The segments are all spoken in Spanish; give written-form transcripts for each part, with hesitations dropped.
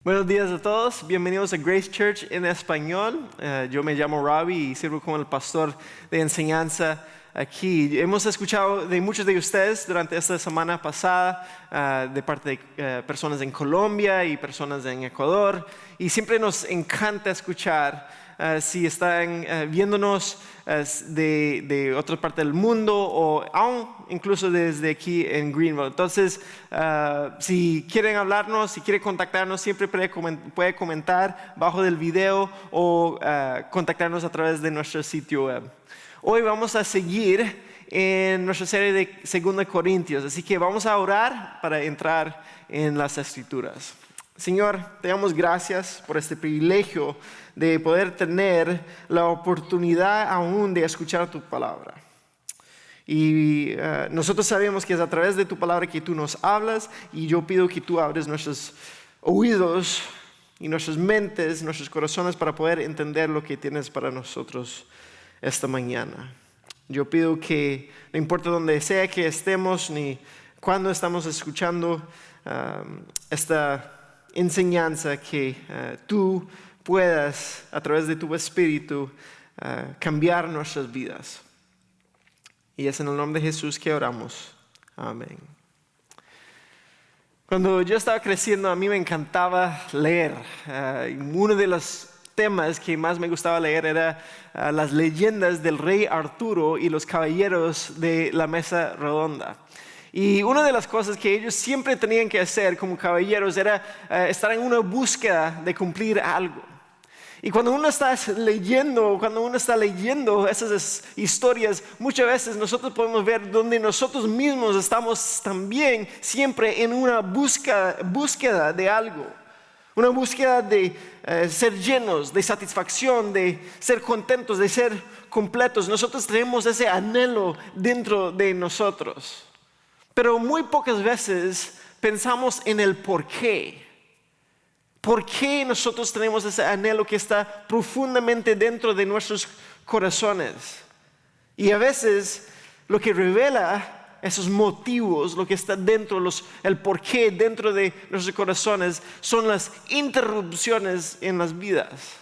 Buenos días a todos, bienvenidos a Grace Church en español. Yo me llamo Robbie y sirvo como el pastor de enseñanza aquí. Hemos escuchado de muchos de ustedes durante esta semana pasada de parte de personas en Colombia y personas en Ecuador, y siempre nos encanta escuchar si están viéndonos de otra parte del mundo o aún incluso desde aquí en Greenville. Entonces, si quieren hablarnos, si quieren contactarnos, siempre puede comentar bajo del video o contactarnos a través de nuestro sitio web. Hoy vamos a seguir en nuestra serie de 2 Corintios, así que vamos a orar para entrar en las Escrituras. Señor, te damos gracias por este privilegio de poder tener la oportunidad aún de escuchar tu palabra. Y nosotros sabemos que es a través de tu palabra que tú nos hablas, y yo pido que tú abres nuestros oídos y nuestras mentes, nuestros corazones para poder entender lo que tienes para nosotros esta mañana. Yo pido que no importa donde sea que estemos ni cuándo estamos escuchando esta enseñanza, que tú puedas a través de tu Espíritu cambiar nuestras vidas. Y es en el nombre de Jesús que oramos. Amén. Cuando yo estaba creciendo, a mí me encantaba leer. Uno de los temas que más me gustaba leer era las leyendas del rey Arturo y los caballeros de la mesa redonda. Y una de las cosas que ellos siempre tenían que hacer como caballeros era estar en una búsqueda de cumplir algo. Y cuando uno está leyendo esas historias, muchas veces nosotros podemos ver donde nosotros mismos estamos también siempre en una búsqueda de algo. Una búsqueda de ser llenos, de satisfacción, de ser contentos, de ser completos. Nosotros tenemos ese anhelo dentro de nosotros. Pero muy pocas veces pensamos en el por qué. ¿Por qué nosotros tenemos ese anhelo que está profundamente dentro de nuestros corazones? Y a veces lo que revela esos motivos, lo que está dentro, el por qué dentro de nuestros corazones, son las interrupciones en las vidas.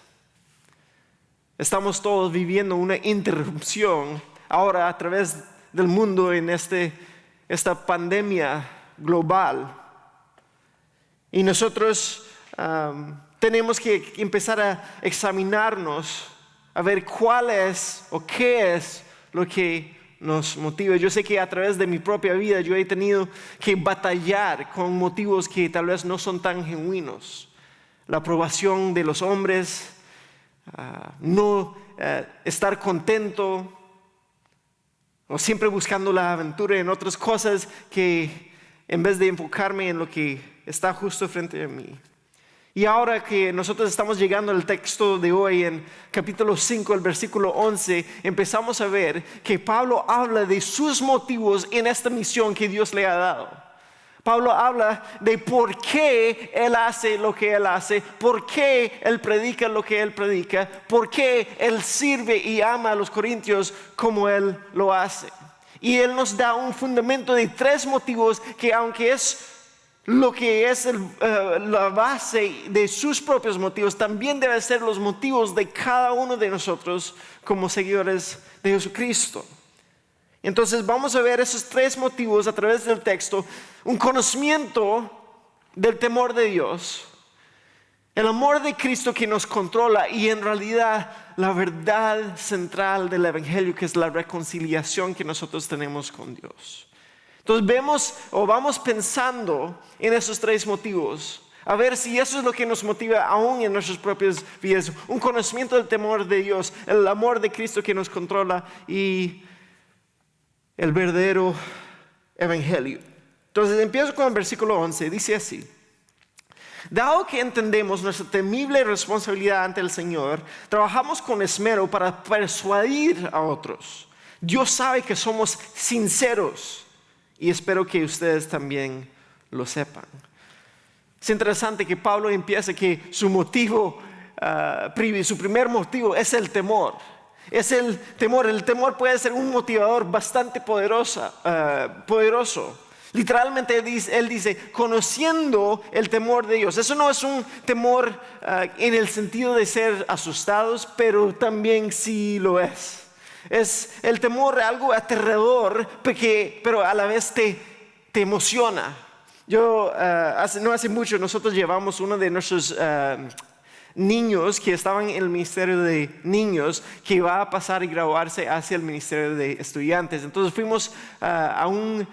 Estamos todos viviendo una interrupción ahora a través del mundo en esta pandemia global, y nosotros tenemos que empezar a examinarnos, a ver cuál es o qué es lo que nos motiva. Yo sé que a través de mi propia vida yo he tenido que batallar con motivos que tal vez no son tan genuinos. La aprobación de los hombres, no estar contento, o siempre buscando la aventura en otras cosas que en vez de enfocarme en lo que está justo frente a mí. Y ahora que nosotros estamos llegando al texto de hoy, en capítulo 5, el versículo 11, empezamos a ver que Pablo habla de sus motivos en esta misión que Dios le ha dado. Pablo habla de por qué él hace lo que él hace, por qué él predica lo que él predica, por qué él sirve y ama a los corintios como él lo hace. Y él nos da un fundamento de 3 motivos que, aunque es lo que es la base de sus propios motivos, también debe ser los motivos de cada uno de nosotros como seguidores de Jesucristo. Entonces vamos a ver esos 3 motivos a través del texto: un conocimiento del temor de Dios, el amor de Cristo que nos controla, y en realidad la verdad central del Evangelio, que es la reconciliación que nosotros tenemos con Dios. Entonces vamos pensando en esos 3 motivos, a ver si eso es lo que nos motiva aún en nuestras propias vidas: un conocimiento del temor de Dios, el amor de Cristo que nos controla, y el verdadero Evangelio. Entonces empiezo con el versículo 11, dice así: dado que entendemos nuestra temible responsabilidad ante el Señor, trabajamos con esmero para persuadir a otros. Dios sabe que somos sinceros, y espero que ustedes también lo sepan. Es interesante que Pablo empieza que su primer motivo es el temor. Es el temor. El temor puede ser un motivador bastante poderoso. Literalmente él dice, conociendo el temor de Dios. Eso no es un temor en el sentido de ser asustados, pero también sí lo es. Es el temor algo aterrador, pero a la vez te emociona. No hace mucho nosotros llevamos uno de nuestros niños que estaban en el ministerio de niños, que va a pasar y graduarse hacia el ministerio de estudiantes. Entonces fuimos a un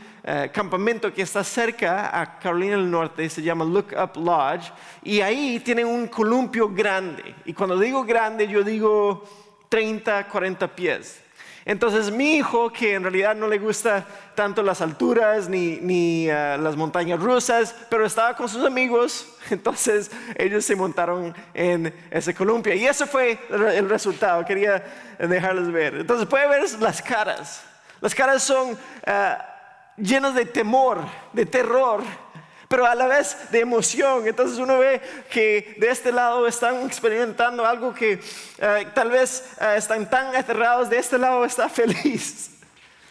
campamento que está cerca a Carolina del Norte, se llama Look Up Lodge, y ahí tienen un columpio grande. Y cuando digo grande, yo digo 30, 40 pies. Entonces mi hijo, que en realidad no le gusta tanto las alturas ni las montañas rusas, pero estaba con sus amigos, entonces ellos se montaron en ese columpio. Y ese fue el resultado, quería dejarles ver. Entonces puede ver las caras. Las caras son llenas de temor, de terror, pero a la vez de emoción. Entonces uno ve que de este lado están experimentando algo que tal vez están tan aterrados, de este lado está feliz.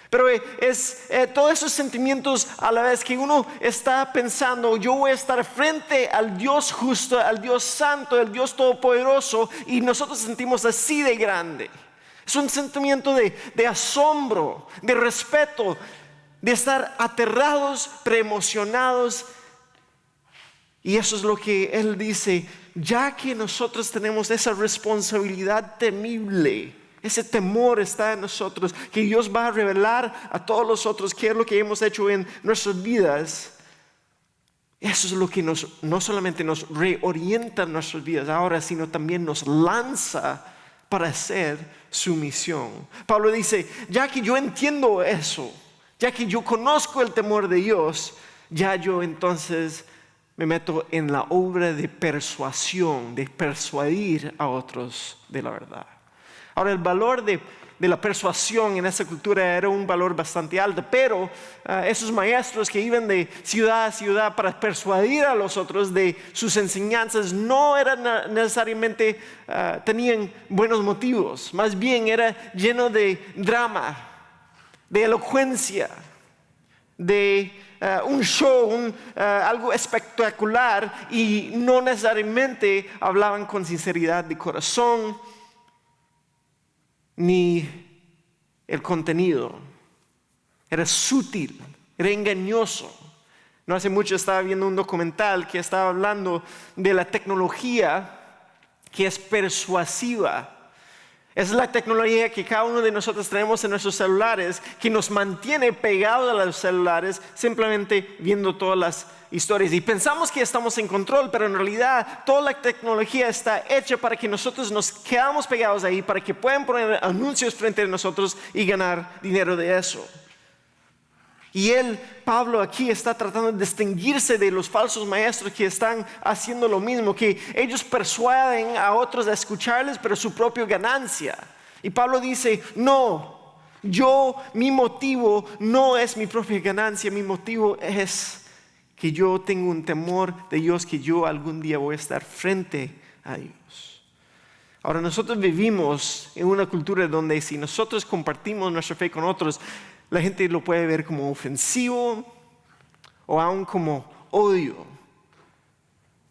Pero es todos esos sentimientos a la vez que uno está pensando, yo voy a estar frente al Dios justo, al Dios santo, al Dios todopoderoso, y nosotros sentimos así de grande. Es un sentimiento de asombro, de respeto, de estar aterrados, preemocionados. Y eso es lo que él dice, ya que nosotros tenemos esa responsabilidad temible, ese temor está en nosotros, que Dios va a revelar a todos los otros qué es lo que hemos hecho en nuestras vidas. Eso es lo que no solamente nos reorienta en nuestras vidas ahora, sino también nos lanza para hacer su misión. Pablo dice, ya que yo entiendo eso, ya que yo conozco el temor de Dios, ya yo entonces me meto en la obra de persuasión, de persuadir a otros de la verdad. Ahora, el valor de la persuasión en esa cultura era un valor bastante alto, pero esos maestros que iban de ciudad a ciudad para persuadir a los otros de sus enseñanzas no eran necesariamente, tenían buenos motivos, más bien era lleno de drama, de elocuencia, de un show, algo espectacular, y no necesariamente hablaban con sinceridad de corazón ni el contenido. Era sutil, era engañoso. No hace mucho estaba viendo un documental que estaba hablando de la tecnología que es persuasiva. Es la tecnología que cada uno de nosotros tenemos en nuestros celulares, que nos mantiene pegados a los celulares simplemente viendo todas las historias. Y pensamos que estamos en control, pero en realidad toda la tecnología está hecha para que nosotros nos quedamos pegados ahí, para que puedan poner anuncios frente a nosotros y ganar dinero de eso. Y Pablo aquí está tratando de distinguirse de los falsos maestros que están haciendo lo mismo, que ellos persuaden a otros a escucharles, pero su propia ganancia. Y Pablo dice, no, mi motivo no es mi propia ganancia, mi motivo es que yo tengo un temor de Dios, que yo algún día voy a estar frente a Dios. Ahora, nosotros vivimos en una cultura donde si nosotros compartimos nuestra fe con otros, la gente lo puede ver como ofensivo o aún como odio,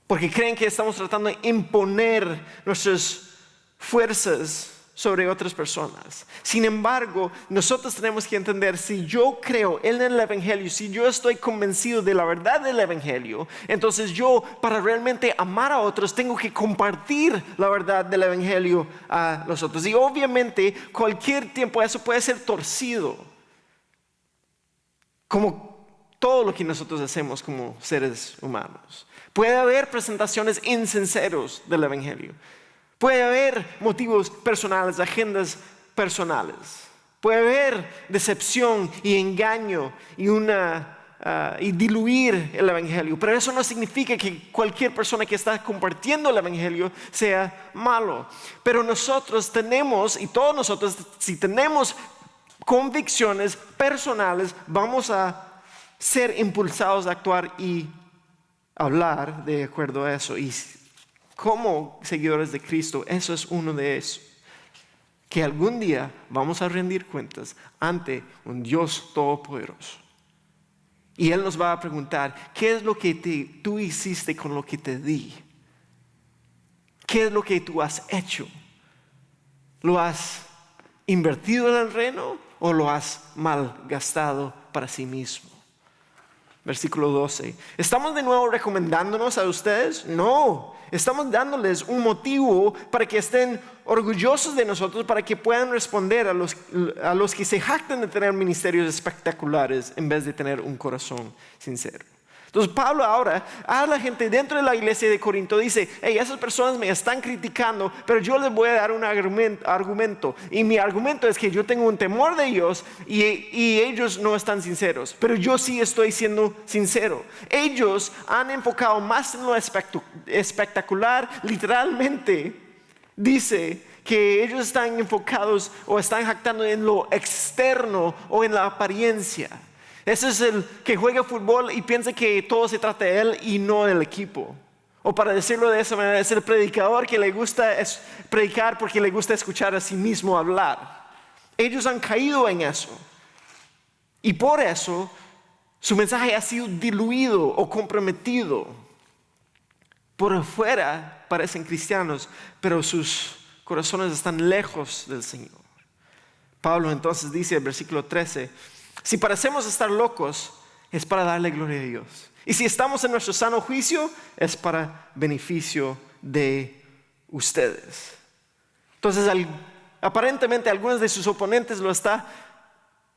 porque creen que estamos tratando de imponer nuestras fuerzas sobre otras personas. Sin embargo, nosotros tenemos que entender, si yo creo en el Evangelio, si yo estoy convencido de la verdad del Evangelio, entonces yo, para realmente amar a otros, tengo que compartir la verdad del Evangelio a los otros. Y obviamente cualquier tiempo eso puede ser torcido, como todo lo que nosotros hacemos como seres humanos. Puede haber presentaciones insinceros del Evangelio. Puede haber motivos personales, agendas personales. Puede haber decepción y engaño y diluir el Evangelio. Pero eso no significa que cualquier persona que está compartiendo el Evangelio sea malo. Pero nosotros tenemos, y todos nosotros, si tenemos convicciones personales, vamos a ser impulsados a actuar y hablar de acuerdo a eso. Y como seguidores de Cristo, eso es uno de esos, que algún día vamos a rendir cuentas ante un Dios todopoderoso. Y Él nos va a preguntar, ¿qué es lo que tú hiciste con lo que te di? ¿Qué es lo que tú has hecho? ¿Lo has invertido en el reino o lo has malgastado para sí mismo? Versículo 12. ¿Estamos de nuevo recomendándonos a ustedes? No, estamos dándoles un motivo para que estén orgullosos de nosotros, para que puedan responder a los que se jactan de tener ministerios espectaculares en vez de tener un corazón sincero. Entonces Pablo ahora a la gente dentro de la iglesia de Corinto dice, hey, esas personas me están criticando, pero yo les voy a dar un argumento. Y mi argumento es que yo tengo un temor de Dios y ellos no están sinceros. Pero yo sí estoy siendo sincero. Ellos han enfocado más en lo espectacular. Literalmente dice que ellos están enfocados o están jactando en lo externo o en la apariencia. Ese es el que juega fútbol y piensa que todo se trata de él y no del equipo. O para decirlo de esa manera, es el predicador que le gusta predicar porque le gusta escuchar a sí mismo hablar. Ellos han caído en eso. Y por eso su mensaje ha sido diluido o comprometido. Por afuera parecen cristianos, pero sus corazones están lejos del Señor. Pablo entonces dice en el versículo 13, si parecemos estar locos, es para darle gloria a Dios. Y si estamos en nuestro sano juicio, es para beneficio de ustedes. Entonces, aparentemente algunos de sus oponentes lo está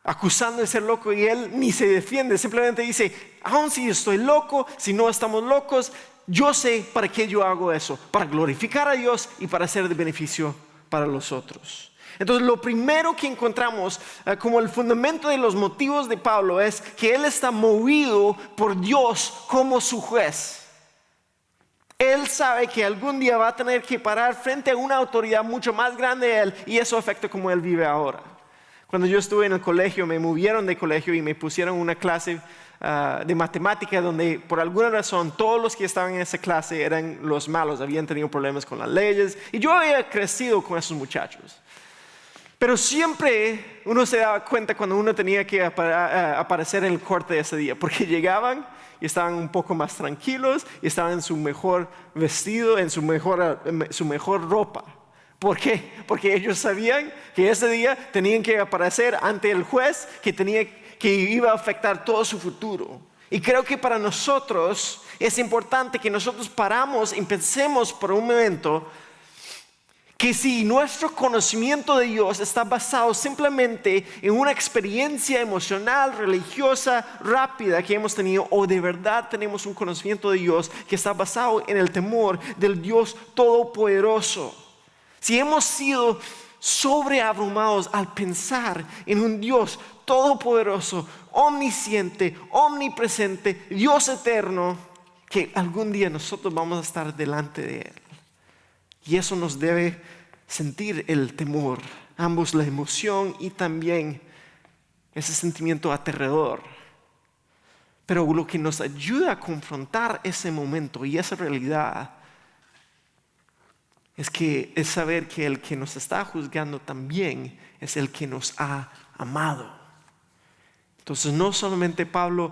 acusando de ser loco y él ni se defiende. Simplemente dice, aun si estoy loco, si no estamos locos, yo sé para qué yo hago eso. Para glorificar a Dios y para ser de beneficio para los otros. Entonces lo primero que encontramos como el fundamento de los motivos de Pablo es que él está movido por Dios como su juez. Él sabe que algún día va a tener que parar frente a una autoridad mucho más grande de él y eso afecta como él vive ahora. Cuando yo estuve en el colegio, me movieron de colegio y me pusieron una clase de matemática donde por alguna razón todos los que estaban en esa clase eran los malos, habían tenido problemas con las leyes y yo había crecido con esos muchachos. Pero siempre uno se daba cuenta cuando uno tenía que aparecer en el corte de ese día, porque llegaban y estaban un poco más tranquilos y estaban en su mejor vestido, en su mejor ropa. ¿Por qué? Porque ellos sabían que ese día tenían que aparecer ante el juez que iba a afectar todo su futuro. Y creo que para nosotros es importante que nosotros paramos y pensemos por un momento que si nuestro conocimiento de Dios está basado simplemente en una experiencia emocional, religiosa, rápida que hemos tenido, o de verdad tenemos un conocimiento de Dios que está basado en el temor del Dios Todopoderoso. Si hemos sido sobreabrumados al pensar en un Dios todopoderoso, omnisciente, omnipresente, Dios eterno, que algún día nosotros vamos a estar delante de Él. Y eso nos debe sentir el temor, ambos la emoción y también ese sentimiento aterrador. Pero lo que nos ayuda a confrontar ese momento y esa realidad es saber que el que nos está juzgando también es el que nos ha amado. Entonces no solamente Pablo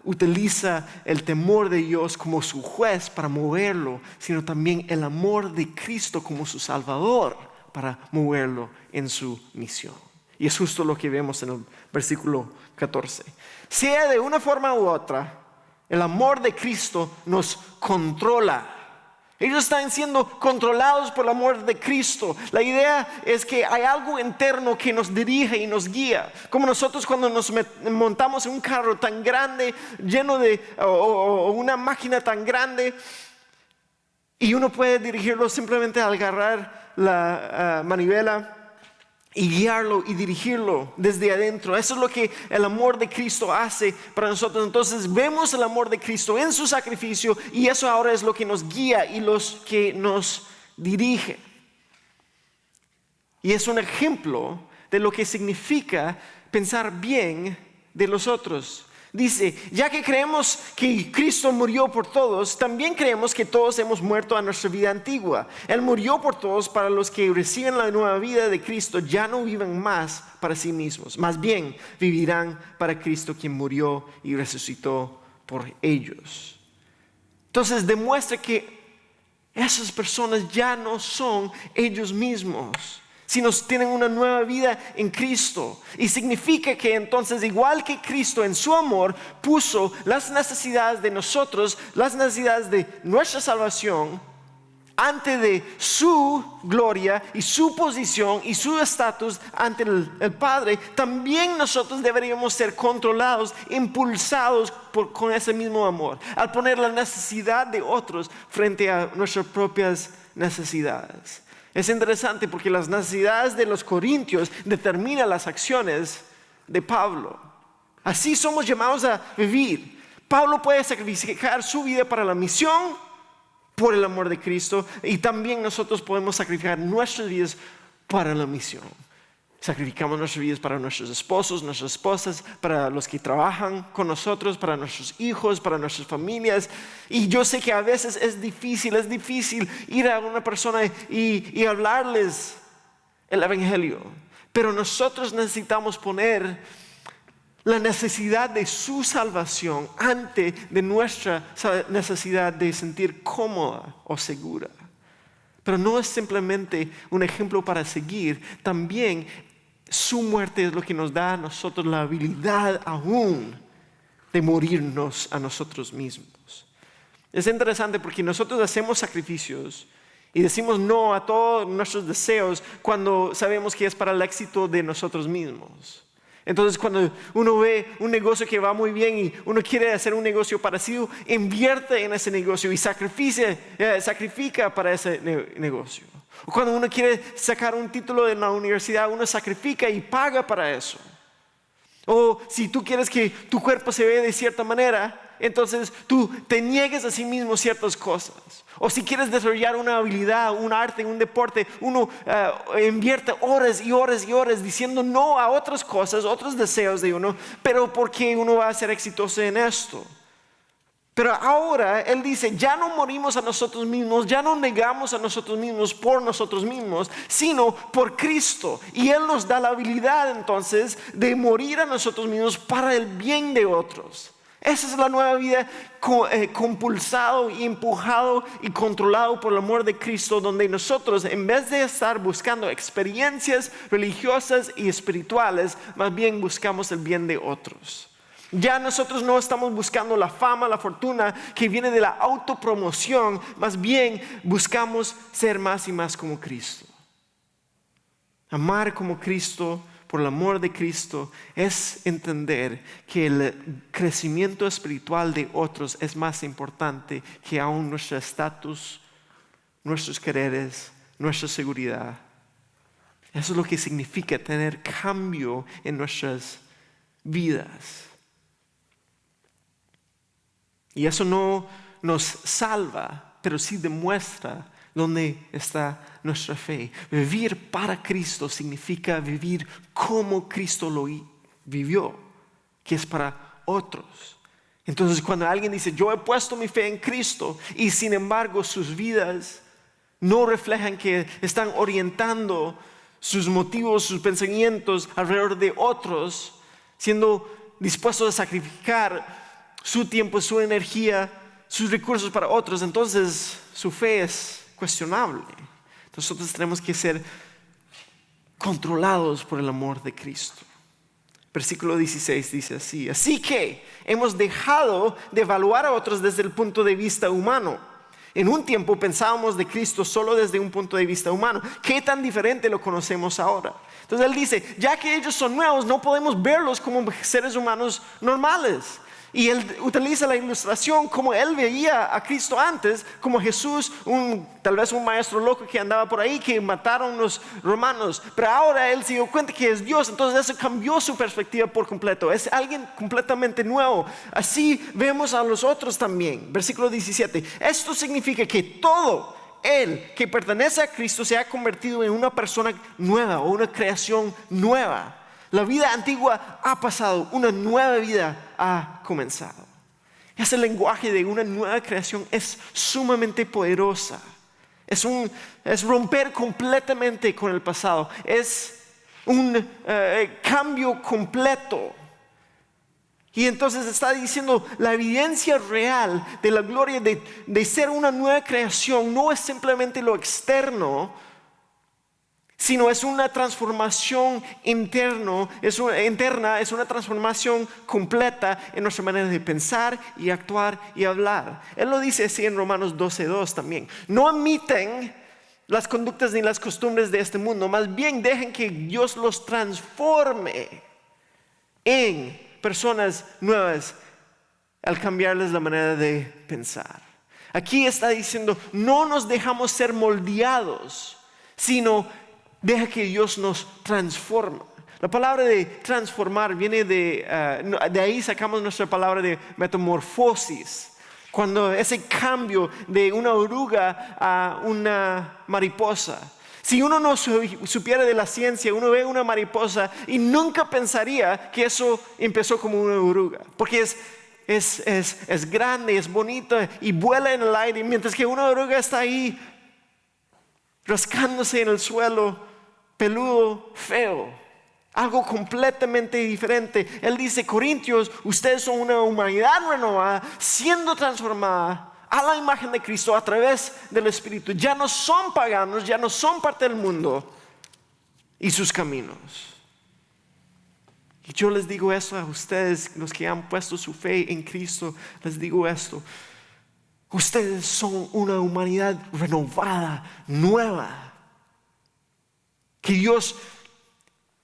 utiliza el temor de Dios como su juez para moverlo, sino también el amor de Cristo como su Salvador para moverlo en su misión. Y es justo lo que vemos en el versículo 14. Sea de una forma u otra, el amor de Cristo nos controla. Ellos están siendo controlados por el amor de Cristo. La idea es que hay algo interno que nos dirige y nos guía. Como nosotros cuando nos montamos en un carro tan grande, lleno de o una máquina tan grande, y uno puede dirigirlo simplemente al agarrar la manivela y guiarlo y dirigirlo desde adentro. Eso es lo que el amor de Cristo hace para nosotros. Entonces vemos el amor de Cristo en su sacrificio y eso ahora es lo que nos guía y los que nos dirige. Y es un ejemplo de lo que significa pensar bien de los otros. Dice, ya que creemos que Cristo murió por todos, también creemos que todos hemos muerto a nuestra vida antigua. Él murió por todos para los que reciben la nueva vida de Cristo, ya no viven más para sí mismos. Más bien, vivirán para Cristo, quien murió y resucitó por ellos. Entonces demuestra que esas personas ya no son ellos mismos, sino tienen una nueva vida en Cristo. Y significa que entonces, igual que Cristo en su amor puso las necesidades de nosotros, las necesidades de nuestra salvación, antes de su gloria y su posición y su estatus ante el Padre, también nosotros deberíamos ser controlados, impulsados con ese mismo amor, al poner la necesidad de otros frente a nuestras propias necesidades. Es interesante porque las necesidades de los corintios determinan las acciones de Pablo. Así somos llamados a vivir. Pablo puede sacrificar su vida para la misión por el amor de Cristo, y también nosotros podemos sacrificar nuestras vidas para la misión. Sacrificamos nuestras vidas para nuestros esposos, nuestras esposas, para los que trabajan con nosotros, para nuestros hijos, para nuestras familias. Y yo sé que a veces es difícil ir a una persona y hablarles el evangelio. Pero nosotros necesitamos poner la necesidad de su salvación ante de nuestra necesidad de sentir cómoda o segura. Pero no es simplemente un ejemplo para seguir, también su muerte es lo que nos da a nosotros la habilidad aún de morirnos a nosotros mismos. Es interesante porque nosotros hacemos sacrificios y decimos no a todos nuestros deseos cuando sabemos que es para el éxito de nosotros mismos. Entonces cuando uno ve un negocio que va muy bien y uno quiere hacer un negocio parecido, invierte en ese negocio y sacrifica para ese negocio. O cuando uno quiere sacar un título de la universidad, uno sacrifica y paga para eso. O si tú quieres que tu cuerpo se vea de cierta manera, entonces tú te niegues a sí mismo ciertas cosas. O si quieres desarrollar una habilidad, un arte, un deporte, uno invierte horas y horas y horas diciendo no a otras cosas, otros deseos de uno, pero porque uno va a ser exitoso en esto. Pero ahora Él dice, ya no morimos a nosotros mismos, ya no negamos a nosotros mismos por nosotros mismos, sino por Cristo. Y Él nos da la habilidad entonces de morir a nosotros mismos para el bien de otros. Esa es la nueva vida compulsado, empujado y controlado por el amor de Cristo, donde nosotros, en vez de estar buscando experiencias religiosas y espirituales, más bien buscamos el bien de otros. Ya nosotros no estamos buscando la fama, la fortuna que viene de la autopromoción, más bien buscamos ser más y más como Cristo. Amar como Cristo, por el amor de Cristo, es entender que el crecimiento espiritual de otros es más importante que aún nuestro estatus, nuestros quereres, nuestra seguridad. Eso es lo que significa tener cambio en nuestras vidas. Y eso no nos salva, pero sí demuestra dónde está nuestra fe. Vivir para Cristo significa vivir como Cristo lo vivió, que es para otros. Entonces cuando alguien dice, yo he puesto mi fe en Cristo, y sin embargo sus vidas no reflejan que están orientando sus motivos, sus pensamientos alrededor de otros, siendo dispuestos a sacrificar su tiempo, su energía, sus recursos para otros, entonces su fe es cuestionable. Nosotros tenemos que ser controlados por el amor de Cristo. Versículo 16 dice así: así que hemos dejado de evaluar a otros desde el punto de vista humano. En un tiempo pensábamos de Cristo solo desde un punto de vista humano. ¿Qué tan diferente lo conocemos ahora? Entonces él dice, ya que ellos son nuevos, no podemos verlos como seres humanos normales. Y él utiliza la ilustración como él veía a Cristo antes, como Jesús, tal vez un maestro loco que andaba por ahí, que mataron los romanos. Pero ahora él se dio cuenta que es Dios, entonces eso cambió su perspectiva por completo. Es alguien completamente nuevo. Así vemos a los otros también. Versículo 17. Esto significa que todo el que pertenece a Cristo se ha convertido en una persona nueva o una creación nueva. La vida antigua ha pasado, una nueva vida ha comenzado. Ese lenguaje de una nueva creación es sumamente poderosa. Es romper completamente con el pasado. Es un cambio completo. Y entonces está diciendo la evidencia real de la gloria de ser una nueva creación no es simplemente lo externo, sino es una transformación interna, es una transformación completa en nuestra manera de pensar y actuar y hablar. Él lo dice así en Romanos 12:2 también. No imiten las conductas ni las costumbres de este mundo, más bien dejen que Dios los transforme en personas nuevas al cambiarles la manera de pensar. Aquí está diciendo, no nos dejamos ser moldeados, sino deja que Dios nos transforma. La palabra de transformar viene de ahí sacamos nuestra palabra de metamorfosis. Cuando ese cambio de una oruga a una mariposa. Si uno no supiera de la ciencia, uno ve una mariposa y nunca pensaría que eso empezó como una oruga. Porque es grande, es bonita y vuela en el aire, mientras que una oruga está ahí rascándose en el suelo, peludo, feo, algo completamente diferente. Él dice, Corintios, ustedes son una humanidad renovada, siendo transformada a la imagen de Cristo a través del Espíritu. Ya no son paganos, ya no son parte del mundo y sus caminos. Y yo les digo esto a ustedes, los que han puesto su fe en Cristo, les digo esto. Ustedes son una humanidad renovada, nueva. Que Dios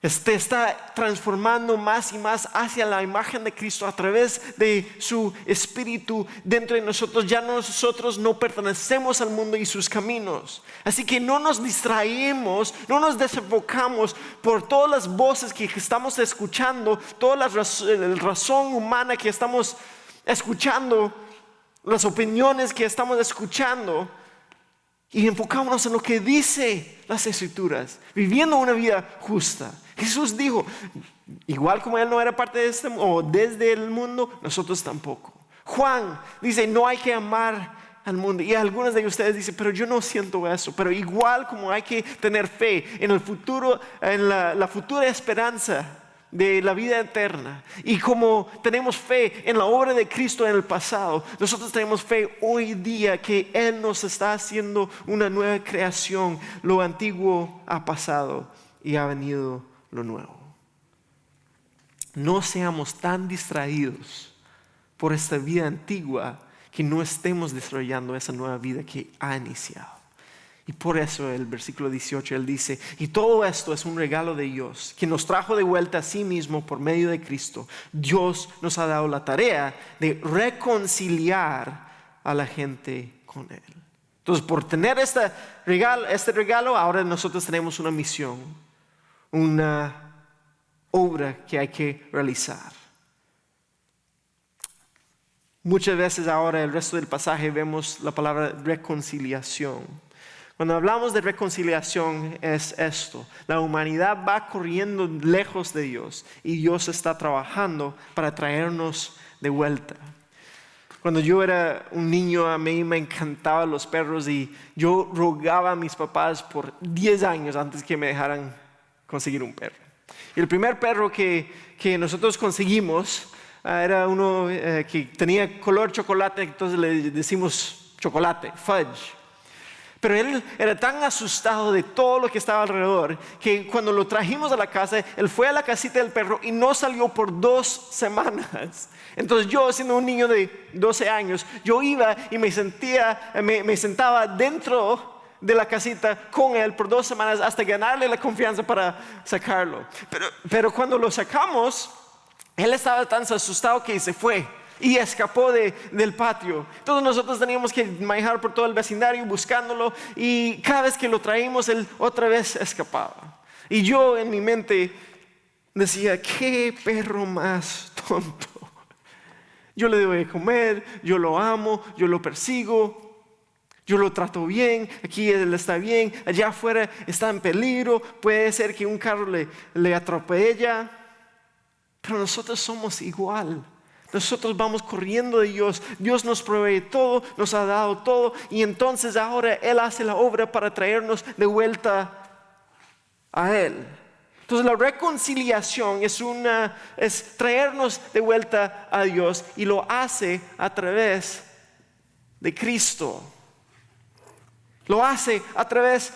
está transformando más y más hacia la imagen de Cristo a través de su Espíritu dentro de nosotros. Ya nosotros no pertenecemos al mundo y sus caminos. Así que no nos distraemos, no nos desenfocamos por todas las voces que estamos escuchando, toda la razón humana que estamos escuchando, las opiniones que estamos escuchando. Y enfocámonos en lo que dice las Escrituras, viviendo una vida justa. Jesús dijo, igual como Él no era parte de este mundo, o desde el mundo, nosotros tampoco. Juan dice, no hay que amar al mundo. Y algunos de ustedes dicen, pero yo no siento eso. Pero igual como hay que tener fe en el futuro, en la futura esperanza de la vida eterna, y como tenemos fe en la obra de Cristo en el pasado, nosotros tenemos fe hoy día que Él nos está haciendo una nueva creación. Lo antiguo ha pasado y ha venido lo nuevo. No seamos tan distraídos por esta vida antigua que no estemos desarrollando esa nueva vida que ha iniciado. Y por eso el versículo 18 él dice, y todo esto es un regalo de Dios, que nos trajo de vuelta a sí mismo por medio de Cristo. Dios nos ha dado la tarea de reconciliar a la gente con Él. Entonces, por tener este regalo, ahora nosotros tenemos una misión, una obra que hay que realizar. Muchas veces ahora, el resto del pasaje, vemos la palabra reconciliación. Cuando hablamos de reconciliación es esto: la humanidad va corriendo lejos de Dios y Dios está trabajando para traernos de vuelta. Cuando yo era un niño, a mí me encantaban los perros y yo rogaba a mis papás por 10 años antes que me dejaran conseguir un perro. Y el primer perro que nosotros conseguimos era uno que tenía color chocolate, entonces le decimos chocolate, fudge. Pero él era tan asustado de todo lo que estaba alrededor que cuando lo trajimos a la casa, él fue a la casita del perro y no salió por 2 semanas. Entonces yo, siendo un niño de 12 años, yo iba y me sentaba dentro de la casita con él por 2 semanas hasta ganarle la confianza para sacarlo. Pero cuando lo sacamos, él estaba tan asustado que se fue y escapó del patio. Entonces nosotros teníamos que manejar por todo el vecindario buscándolo, y cada vez que lo traímos él otra vez escapaba. Y yo en mi mente decía, qué perro más tonto. Yo le doy de comer, yo lo amo, yo lo persigo, Yo lo trato bien, aquí él está bien, allá afuera está en peligro, puede ser que un carro le atropella. Pero nosotros somos igual. Nosotros vamos corriendo de Dios. Dios nos provee todo, nos ha dado todo. Y entonces ahora Él hace la obra para traernos de vuelta a Él. Entonces la reconciliación es traernos de vuelta a Dios. Y lo hace a través de Cristo. Lo hace a través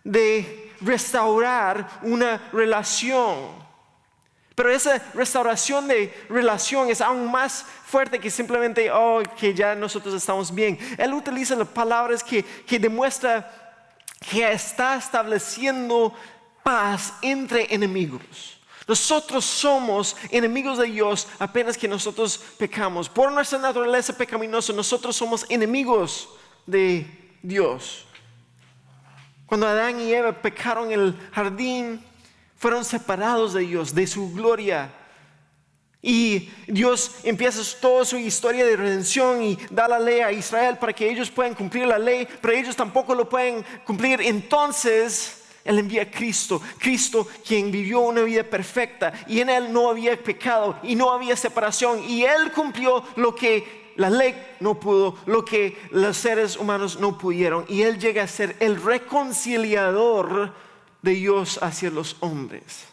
de restaurar una relación. Pero esa restauración de relación es aún más fuerte que simplemente, que ya nosotros estamos bien. Él utiliza las palabras que demuestra que está estableciendo paz entre enemigos. Nosotros somos enemigos de Dios apenas que nosotros pecamos. Por nuestra naturaleza pecaminosa, nosotros somos enemigos de Dios. Cuando Adán y Eva pecaron en el jardín, fueron separados de Dios, de su gloria. Y Dios empieza toda su historia de redención y da la ley a Israel para que ellos puedan cumplir la ley, pero ellos tampoco lo pueden cumplir. Entonces Él envía a Cristo quien vivió una vida perfecta, y en Él no había pecado y no había separación, y Él cumplió lo que la ley no pudo, lo que los seres humanos no pudieron, y Él llega a ser el reconciliador de Dios hacia los hombres.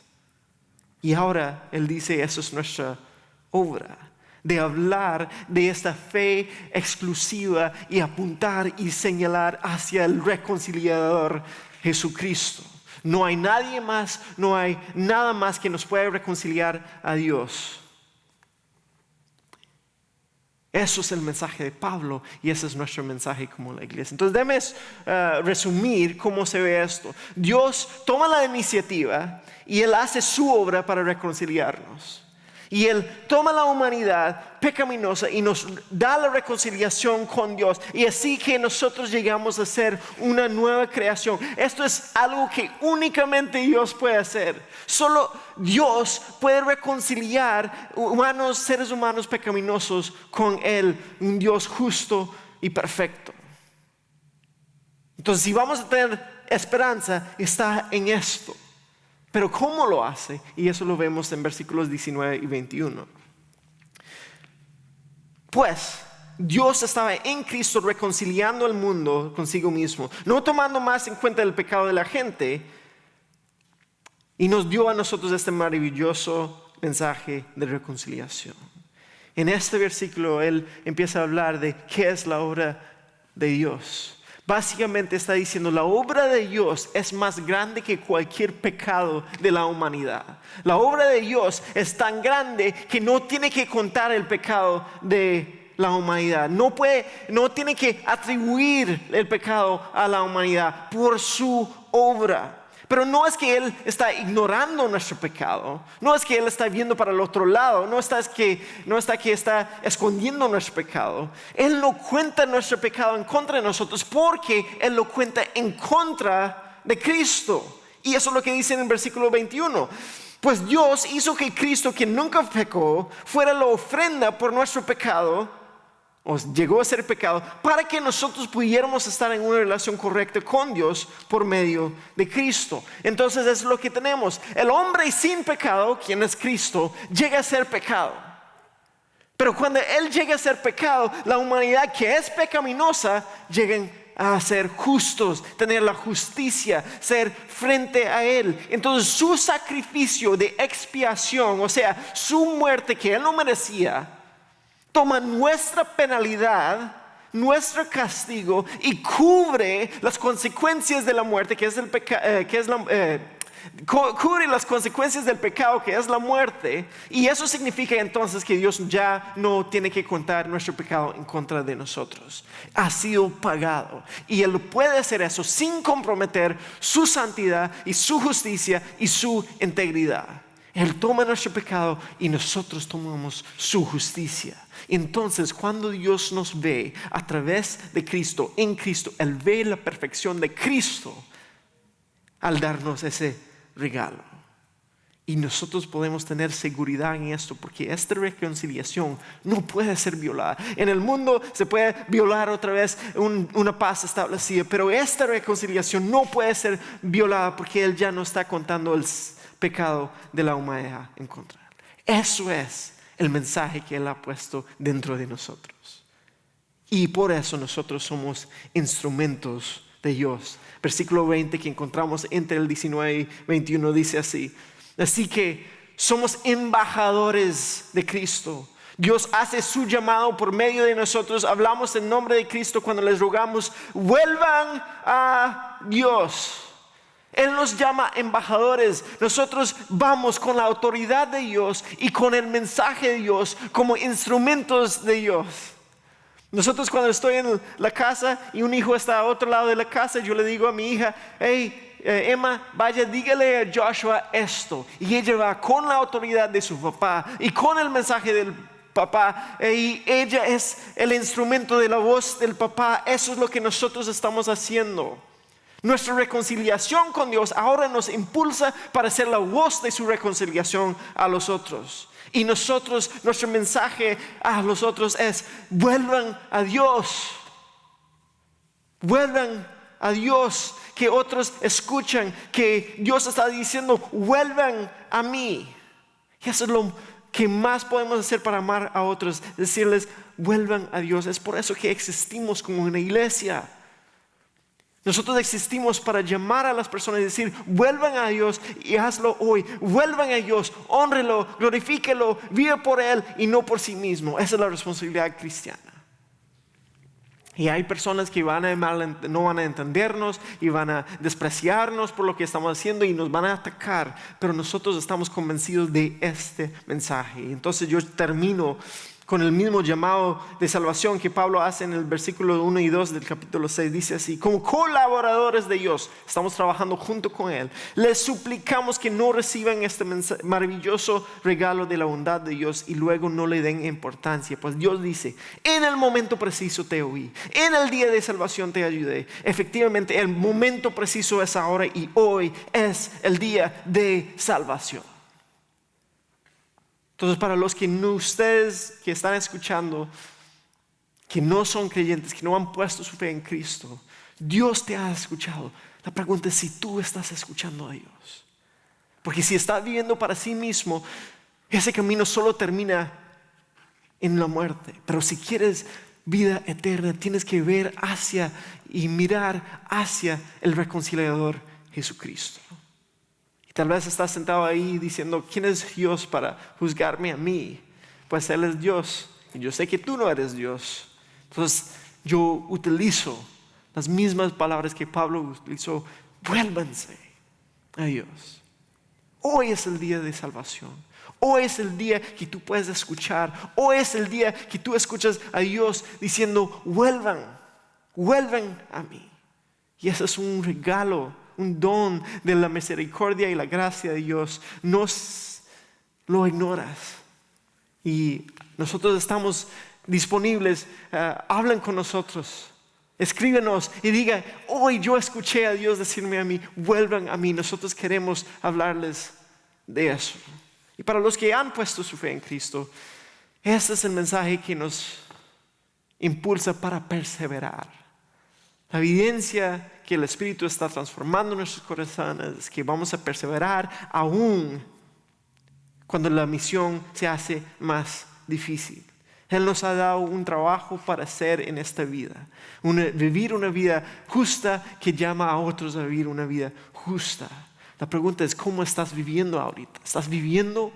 Y ahora Él dice, eso es nuestra obra, de hablar de esta fe exclusiva y apuntar y señalar hacia el reconciliador Jesucristo. No hay nadie más, no hay nada más que nos pueda reconciliar a Dios. Eso es el mensaje de Pablo, y ese es nuestro mensaje como la iglesia. Entonces déjame resumir cómo se ve esto. Dios toma la iniciativa y Él hace su obra para reconciliarnos. Y Él toma la humanidad pecaminosa y nos da la reconciliación con Dios. Y así que nosotros llegamos a ser una nueva creación. Esto es algo que únicamente Dios puede hacer. Solo Dios puede reconciliar seres humanos pecaminosos con Él, un Dios justo y perfecto. Entonces, si vamos a tener esperanza, está en esto. Pero ¿cómo lo hace? Y eso lo vemos en versículos 19 y 21. Pues Dios estaba en Cristo reconciliando al mundo consigo mismo, no tomando más en cuenta el pecado de la gente, y nos dio a nosotros este maravilloso mensaje de reconciliación. En este versículo Él empieza a hablar de qué es la obra de Dios. Básicamente está diciendo, la obra de Dios es más grande que cualquier pecado de la humanidad. La obra de Dios es tan grande que no tiene que contar el pecado de la humanidad. No tiene que atribuir el pecado a la humanidad por su obra. Pero no es que Él está ignorando nuestro pecado, no es que Él está viendo para el otro lado, no está que está escondiendo nuestro pecado. Él no cuenta nuestro pecado en contra de nosotros, porque Él lo cuenta en contra de Cristo. Y eso es lo que dice en el versículo 21. Pues Dios hizo que Cristo, quien nunca pecó, fuera la ofrenda por nuestro pecado, o llegó a ser pecado, para que nosotros pudiéramos estar en una relación correcta con Dios por medio de Cristo. Entonces es lo que tenemos. El hombre sin pecado, quien es Cristo, llega a ser pecado. Pero cuando Él llega a ser pecado, la humanidad que es pecaminosa llegan a ser justos, tener la justicia, ser frente a Él. Entonces su sacrificio de expiación, o sea, su muerte que Él no merecía, toma nuestra penalidad, nuestro castigo, y cubre las consecuencias de la muerte, cubre las consecuencias del pecado, que es la muerte. Y eso significa entonces que Dios ya no tiene que contar nuestro pecado en contra de nosotros. Ha sido pagado, y Él puede hacer eso sin comprometer su santidad y su justicia y su integridad. Él toma nuestro pecado y nosotros tomamos su justicia. Entonces, cuando Dios nos ve a través de Cristo, en Cristo, Él ve la perfección de Cristo al darnos ese regalo. Y nosotros podemos tener seguridad en esto, porque esta reconciliación no puede ser violada. En el mundo se puede violar otra vez una paz establecida, pero esta reconciliación no puede ser violada, porque Él ya no está contando el pecado de la humanidad en contra de Él. Eso es el mensaje que Él ha puesto dentro de nosotros. Y por eso nosotros somos instrumentos de Dios. Versículo 20 que encontramos entre el 19 y 21 dice así: así que somos embajadores de Cristo. Dios hace su llamado por medio de nosotros. Hablamos en nombre de Cristo cuando les rogamos: vuelvan a Dios. Él nos llama embajadores. Nosotros vamos con la autoridad de Dios y con el mensaje de Dios como instrumentos de Dios. Nosotros, cuando estoy en la casa y un hijo está a otro lado de la casa, yo le digo a mi hija: hey, Emma, vaya, dígale a Joshua esto. Y ella va con la autoridad de su papá y con el mensaje del papá, y ella es el instrumento de la voz del papá. Eso es lo que nosotros estamos haciendo. Nuestra reconciliación con Dios ahora nos impulsa para ser la voz de su reconciliación a los otros. Y nosotros, nuestro mensaje a los otros es: vuelvan a Dios. Vuelvan a Dios. Que otros escuchan que Dios está diciendo: vuelvan a mí. Y eso es lo que más podemos hacer para amar a otros, decirles: vuelvan a Dios. Es por eso que existimos como una iglesia. Nosotros existimos para llamar a las personas y decir: vuelvan a Dios y hazlo hoy. Vuelvan a Dios, honrelo, glorifíquelo, vive por Él y no por sí mismo. Esa es la responsabilidad cristiana. Y hay personas que no van a entendernos y van a despreciarnos por lo que estamos haciendo y nos van a atacar. Pero nosotros estamos convencidos de este mensaje. Entonces yo termino con el mismo llamado de salvación que Pablo hace en el versículo 1 y 2 del capítulo 6. Dice así: como colaboradores de Dios, estamos trabajando junto con Él, les suplicamos que no reciban este maravilloso regalo de la bondad de Dios y luego no le den importancia. Pues Dios dice: en el momento preciso te oí, en el día de salvación te ayudé. Efectivamente, el momento preciso es ahora, y hoy es el día de salvación. Entonces, para los que no, ustedes que están escuchando, que no son creyentes, que no han puesto su fe en Cristo, Dios te ha escuchado. La pregunta es si tú estás escuchando a Dios. Porque si estás viviendo para sí mismo, ese camino solo termina en la muerte. Pero si quieres vida eterna, tienes que ver hacia y mirar hacia el reconciliador Jesucristo. Tal vez estás sentado ahí diciendo: ¿quién es Dios para juzgarme a mí? Pues Él es Dios y yo sé que tú no eres Dios. Entonces yo utilizo las mismas palabras que Pablo utilizó: vuélvanse a Dios. Hoy es el día de salvación. Hoy es el día que tú puedes escuchar. Hoy es el día que tú escuchas a Dios diciendo: vuelvan a mí. Y ese es un regalo, un don de la misericordia y la gracia de Dios. No lo ignoras. Y nosotros estamos disponibles. Hablen con nosotros. Escríbenos y diga: hoy yo escuché a Dios decirme a mí: vuelvan a mí. Nosotros queremos hablarles de eso. Y para los que han puesto su fe en Cristo, este es el mensaje que nos impulsa para perseverar. La evidencia que el Espíritu está transformando nuestros corazones es que vamos a perseverar aún cuando la misión se hace más difícil. Él nos ha dado un trabajo para hacer en esta vida. Vivir una vida justa que llama a otros a vivir una vida justa. La pregunta es: ¿cómo estás viviendo ahorita? ¿Estás viviendo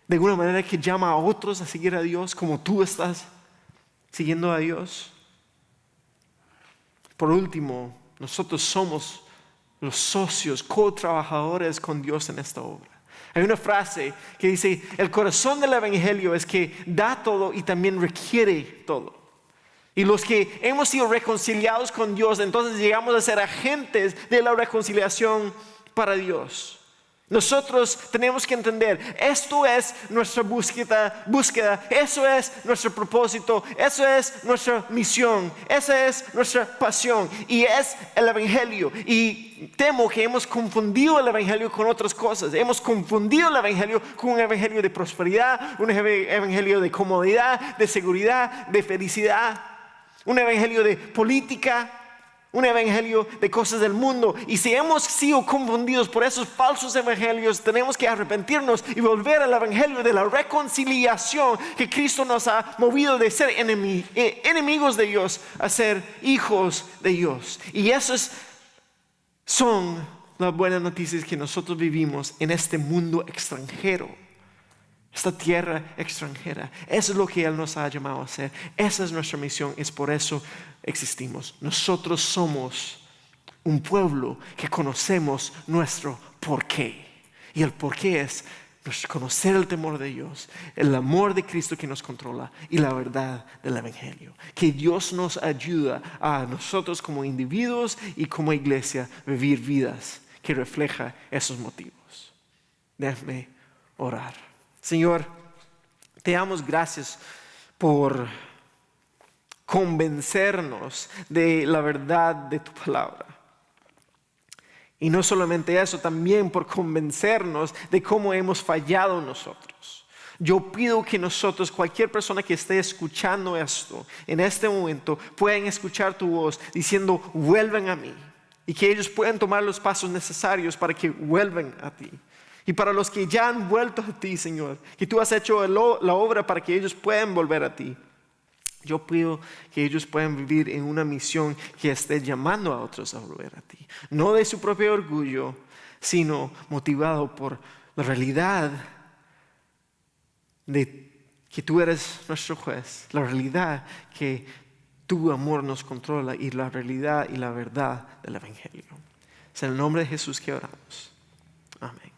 de una manera que llama a otros a seguir a Dios como tú estás siguiendo a Dios? Por último, nosotros somos los socios, co-trabajadores con Dios en esta obra. Hay una frase que dice: el corazón del evangelio es que da todo y también requiere todo. Y los que hemos sido reconciliados con Dios, entonces llegamos a ser agentes de la reconciliación para Dios. Nosotros tenemos que entender, esto es nuestra búsqueda, eso es nuestro propósito, eso es nuestra misión, esa es nuestra pasión y es el Evangelio. Y temo que hemos confundido el Evangelio con otras cosas. Hemos confundido el Evangelio con un Evangelio de prosperidad, un Evangelio de comodidad, de seguridad, de felicidad, un Evangelio de política, un evangelio de cosas del mundo. Y si hemos sido confundidos por esos falsos evangelios, tenemos que arrepentirnos y volver al evangelio de la reconciliación, que Cristo nos ha movido de ser enemigos de Dios a ser hijos de Dios. Y esas son las buenas noticias que nosotros vivimos en este mundo extranjero, esta tierra extranjera. Eso es lo que Él nos ha llamado a hacer. Esa es nuestra misión. Es por eso existimos. Nosotros somos un pueblo que conocemos nuestro porqué. Y el porqué es conocer el temor de Dios, el amor de Cristo que nos controla y la verdad del Evangelio. Que Dios nos ayuda a nosotros como individuos y como iglesia vivir vidas que reflejan esos motivos. Déjame orar. Señor, te damos gracias por convencernos de la verdad de tu palabra. Y no solamente eso, también por convencernos de cómo hemos fallado nosotros. Yo pido que nosotros, cualquier persona que esté escuchando esto en este momento, puedan escuchar tu voz diciendo, vuelvan a mí. Y que ellos puedan tomar los pasos necesarios para que vuelvan a ti. Y para los que ya han vuelto a ti, Señor, que tú has hecho la obra para que ellos puedan volver a ti. Yo pido que ellos puedan vivir en una misión que esté llamando a otros a volver a ti. No de su propio orgullo, sino motivado por la realidad de que tú eres nuestro juez. La realidad que tu amor nos controla y la realidad y la verdad del Evangelio. Es en el nombre de Jesús que oramos. Amén.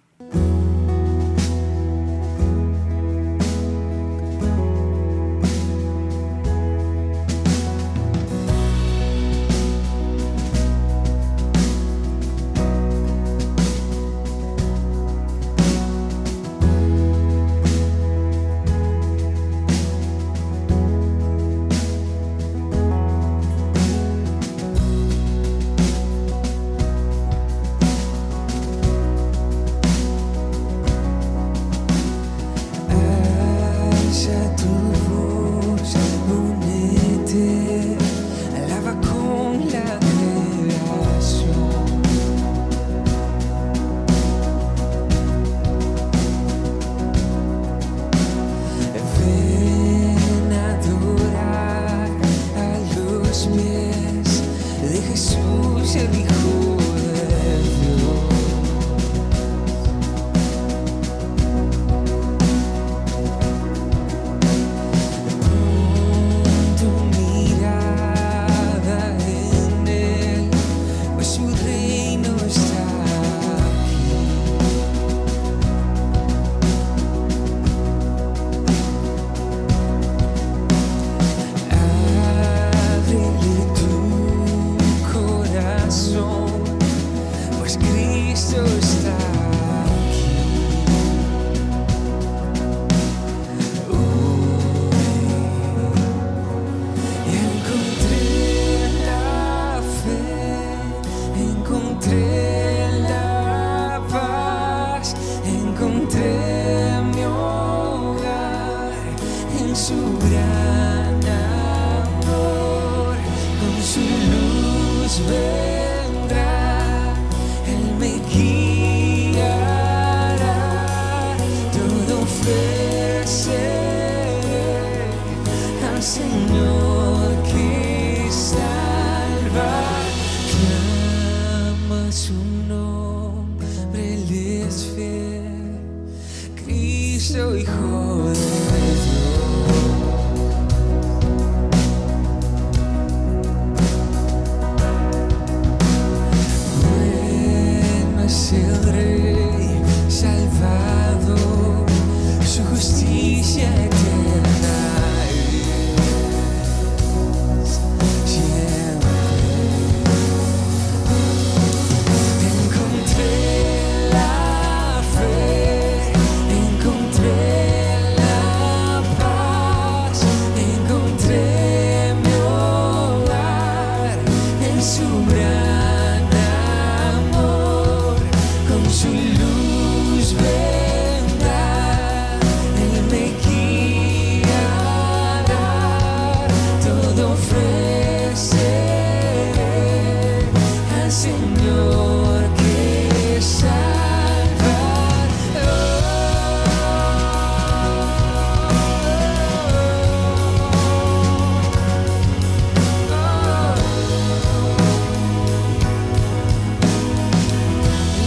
Señor que salva.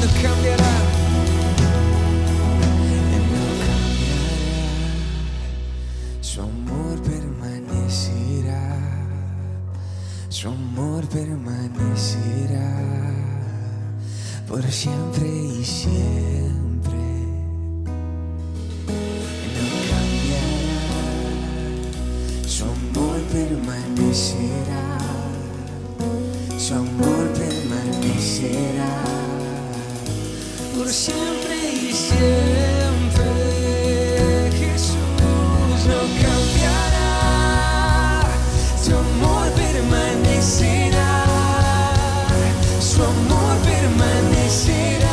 No cambiará. Su amor permanecerá, su amor permanecerá por siempre y siempre. No cambiará, su amor permanecerá, su amor permanecerá por siempre y siempre. No cambiará, su amor permanecerá, su amor permanecerá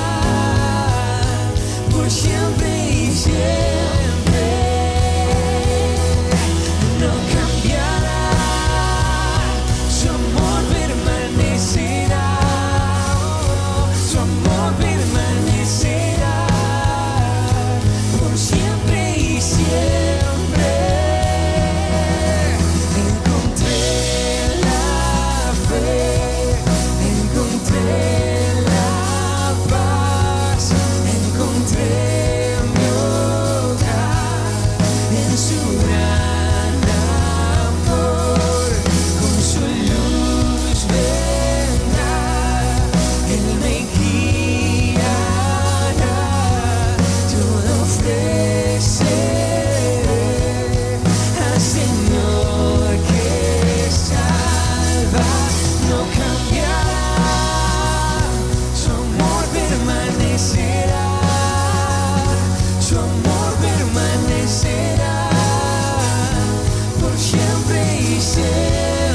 por siempre y siempre.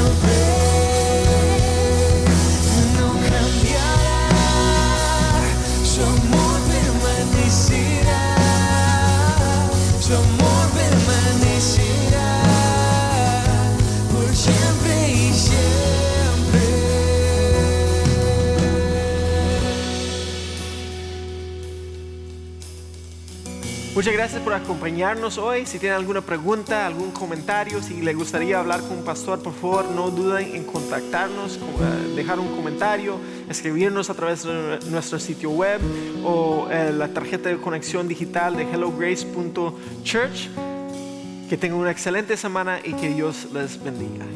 No cambiará, su amor permanecerá, su amor permanecerá por siempre y siempre. Muchas gracias por acompañarnos hoy. Si tienen alguna pregunta, algún comentario, si les gustaría hablar con un pastor, por favor no duden en contactarnos, dejar un comentario, escribirnos a través de nuestro sitio web o la tarjeta de conexión digital de hellograce.church. Que tengan una excelente semana y que Dios les bendiga.